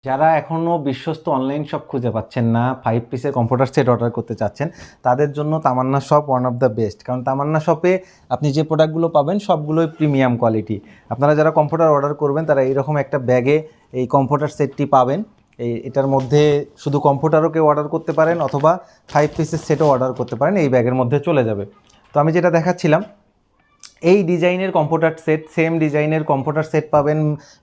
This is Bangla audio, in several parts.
যারা এখনও বিশ্বস্ত অনলাইন শপ খুঁজে পাচ্ছেন না, 5 পিসের কম্পিউটার সেট অর্ডার করতে চাচ্ছেন, তাদের জন্য Tamanna shop one of the best. কারণ তামান্না শপে আপনি যে প্রোডাক্টগুলো পাবেন সবগুলোই প্রিমিয়াম কোয়ালিটি। আপনারা যারা কম্পিউটার অর্ডার করবেন তারা এইরকম একটা ব্যাগে এই কম্পিউটার সেটটি পাবেন। এটার মধ্যে শুধু কম্পিউটারও কেউ অর্ডার করতে পারেন অথবা 5 পিসের সেটও অর্ডার করতে পারেন, এই ব্যাগের মধ্যে চলে যাবে। তো আমি যেটা দেখাচ্ছিলাম, এই ডিজাইনের কম্পিউটার সেট, সেম ডিজাইনের কম্পিউটার সেট পাবেন,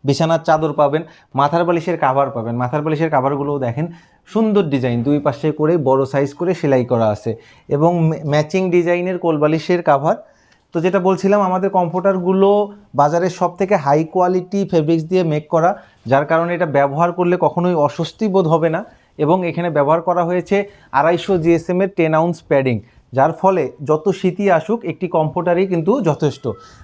বিছানার চাদর পাবেন, মাথার বালিশের কাভার পাবেন। মাথার বালিশের কাভারগুলোও দেখেন সুন্দর ডিজাইন, দুই পাশে করে বড় সাইজ করে সেলাই করা আছে এবং ম্যাচিং ডিজাইনের কোলবালিশের কাভার। তো যেটা বলছিলাম, আমাদের কম্পিউটারগুলো বাজারের সব থেকে হাই কোয়ালিটি ফেব্রিক্স দিয়ে মেক করা, যার কারণে এটা ব্যবহার করলে কখনোই অস্বস্তি বোধ হবে না। এবং এখানে ব্যবহার করা হয়েছে 250 GSM-এর 10 আউন্স প্যাডিং, যার ফলে যত শীতই আসুক একটি কম্পিউটারই কিন্তু যথেষ্ট।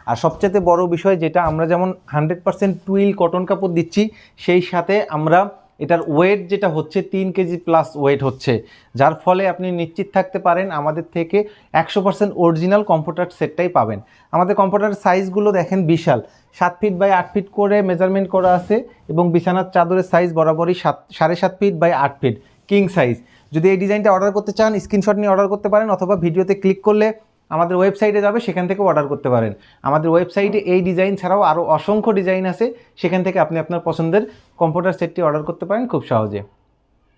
আর সবচেয়ে বড় বিষয় যেটা, আমরা যেমন 100% টুইল কটন কাপড় দিচ্ছি, সেই সাথে আমরা এটার ওয়েট যেটা হচ্ছে 3 কেজি প্লাস ওয়েট হচ্ছে, যার ফলে আপনি নিশ্চিত থাকতে পারেন আমাদের থেকে 100% অরিজিনাল কম্পিউটার সেটটাই পাবেন। আমাদের কম্পিউটারের সাইজগুলো দেখেন বিশাল, 7 ফিট বাই 8 ফিট করে মেজারমেন্ট করা আছে এবং বিছানার চাদরের সাইজ বরাবরই 7.5 feet by 8 feet king size. যদি এই ডিজাইনটা অর্ডার করতে চান, স্ক্রিনশট নিয়ে অর্ডার করতে পারেন অথবা ভিডিওতে ক্লিক করলে আমাদের ওয়েবসাইটে যাবে, সেখান থেকে অর্ডার করতে পারেন। আমাদের ওয়েবসাইটে এই ডিজাইন ছাড়াও আরও অসংখ্য ডিজাইন আছে, সেখান থেকে আপনি আপনার পছন্দের কম্পিউটার সেটটি অর্ডার করতে পারেন খুব সহজে।